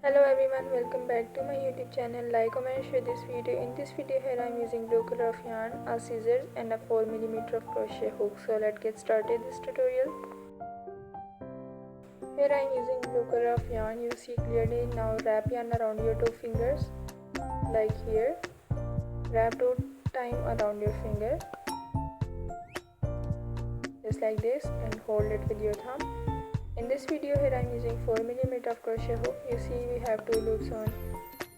Hello everyone, welcome back to my YouTube channel. Like, comment, share this video. In this video here I am using blue color of yarn, a scissors and a 4mm of crochet hook. So let's get started this tutorial. Here I am using blue color of yarn. You see clearly. Now wrap yarn around your two fingers like here. Wrap 2 times around your finger just like this and hold it with your thumb. In this video here I am using 4mm of crochet hook. You see we have 2 loops on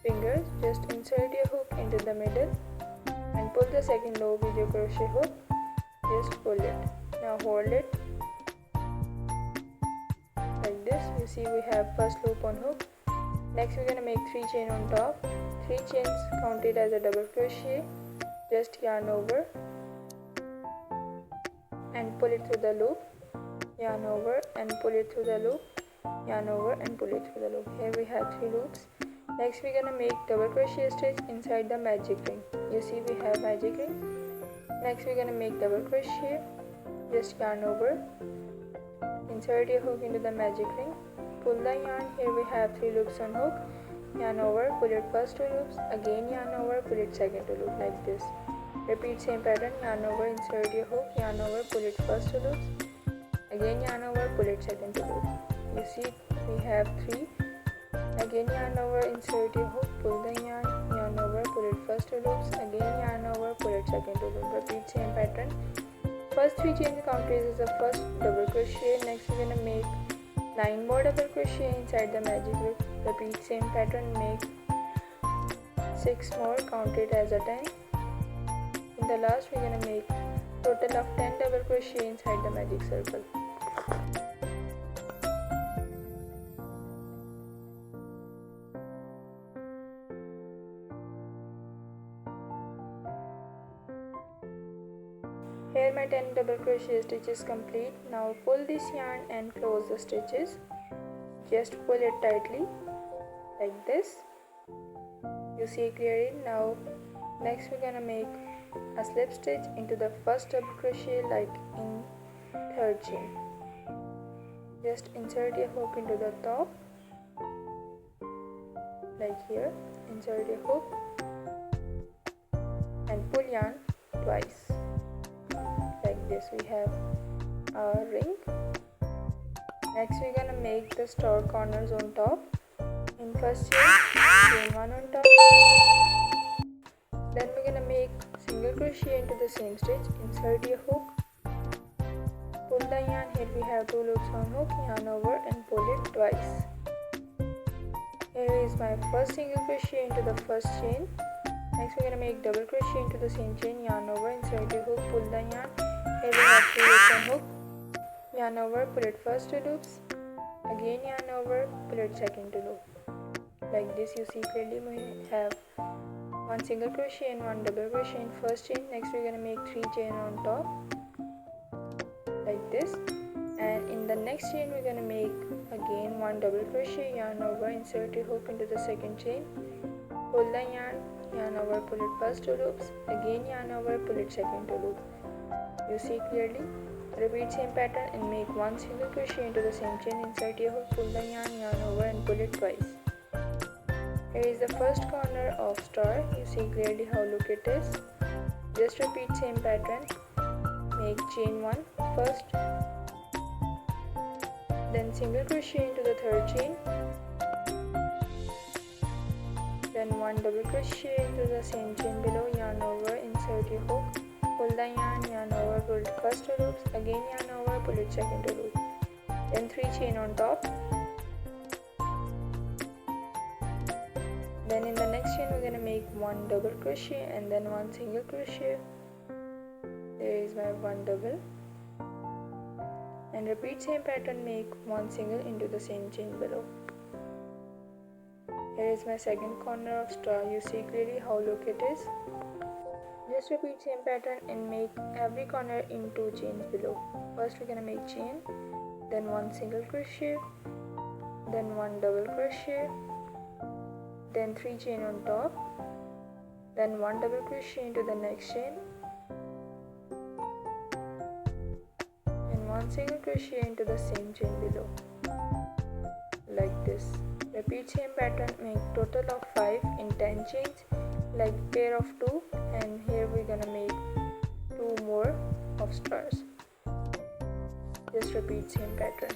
fingers. Just insert your hook into the middle and pull the second loop with your crochet hook. Just pull it. Now hold it like this. You see we have first loop on hook. Next we're gonna make 3 chain on top. 3 chains counted as a double crochet. Just yarn over and pull it through the loop. Yarn over and pull it through the loop, yarn over and pull it through the loop. Here we have 3 loops. Next we're gonna make double crochet stitch inside the magic ring. You see we have magic ring. Next we're gonna make double crochet. Just yarn over, insert your hook into the magic ring, pull the yarn. Here we have 3 loops on hook. Yarn over, pull it first 2 loops, again yarn over, pull it second 2 loop like this. Repeat same pattern. Yarn over, insert your hook, yarn over, pull it first 2 loops, again yarn over, pull it second 2 loop. You see we have 3. Again yarn over, insert your hook, pull the yarn, yarn over, pull it first 2 loops, again yarn over, pull it second 2 loop. Repeat same pattern. First 3 chains counted as the first double crochet. Next we're gonna make 9 more double crochet inside the magic loop. Repeat same pattern. Make 6 more counted as a 10. In the last we're gonna make total of 10 double crochet inside the magic circle. Here my 10 double crochet stitches complete. Now pull this yarn and close the stitches. Just pull it tightly like this. You see clearly. Now next we're gonna make a slip stitch into the first double crochet like in 3rd chain. Just insert your hook into the top like here. Insert your hook and pull yarn twice like this. We have our ring. Next we're gonna make the star corners on top. In first chain 1 on top. Then we're gonna make single crochet into the same stitch. Insert your hook, pull the yarn. Here we have 2 loops on hook, yarn over and pull it twice. Here is my first single crochet into the first chain. Next we're gonna make double crochet into the same chain, yarn over, insert your hook, pull the yarn. Here we have 2 loops on hook, yarn over, pull it first 2 loops, again yarn over, pull it second 2 loop. Like this. You see clearly we have 1 single crochet and 1 double crochet in first chain. Next we're gonna make 3 chain on top like this, and in the next chain we're gonna make again 1 double crochet, yarn over, insert your hook into the second chain, pull the yarn, yarn over, pull it first 2 loops, again yarn over, pull it second 2 loop. You see clearly. Repeat same pattern and make 1 single crochet into the same chain, insert your hook, pull the yarn, yarn over and pull it twice. Here is the first corner of star. You see clearly how look it is. Just repeat same pattern. Make chain 1 first, then single crochet into the 3rd chain, then 1 double crochet into the same chain below, yarn over, insert your hook, pull the yarn, yarn over, pull it first 2 loops, again yarn over, pull it second 2 loop, then 3 chain on top. Then in the next chain we're gonna make 1 double crochet and then 1 single crochet. There is my 1 double, and repeat same pattern. Make 1 single into the same chain below. Here is my second corner of star. You see clearly how look it is. Just repeat same pattern and make every corner in 2 chains below. First we're gonna make chain, then 1 single crochet, then 1 double crochet, then 3 chain on top, then 1 double crochet into the next chain, and 1 single crochet into the same chain below like this. Repeat repeat same pattern, make total of 5 in 10 chains, like pair of 2, and here we're gonna make 2 more of stars. Just repeat same pattern.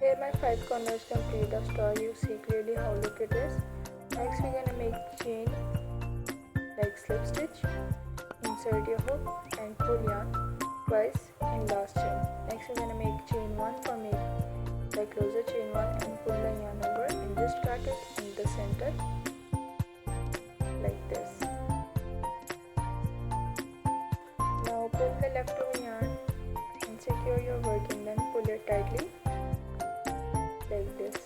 Here my 5 corners complete of star. You see clearly how look it is. Next we're gonna make chain like slip stitch. Insert your hook and pull yarn twice in last chain. Next we're gonna make chain 1 for make like closer chain 1 and pull the yarn over and just cut it in the center like this. Now pull the leftover yarn and secure your work and then pull it tightly like this.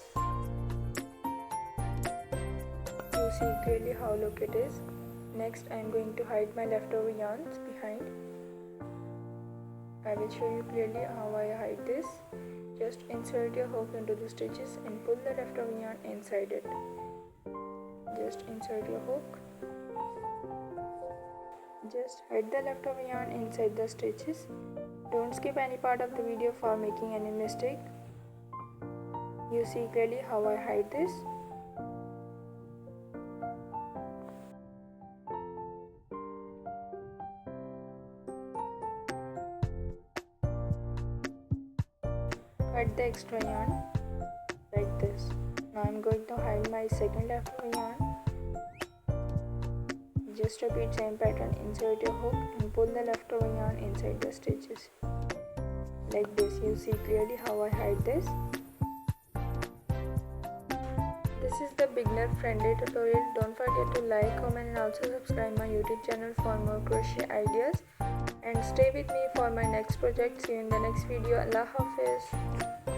You see clearly how look it is. Next I am going to hide my leftover yarns behind. I will show you clearly how I hide this. Just insert your hook into the stitches and pull the leftover yarn inside it. Just insert your hook. Just hide the leftover yarn inside the stitches. Don't skip any part of the video for making any mistake. You see clearly how I hide this. Cut the extra yarn like this. Now I am going to hide my second leftover yarn. Just repeat same pattern, insert your hook and pull the leftover yarn inside the stitches. Like this. You see clearly how I hide this. This is the beginner friendly tutorial. Don't forget to like, comment and also subscribe my YouTube channel for more crochet ideas. And stay with me for my next project. See you in the next video. Allah Hafiz.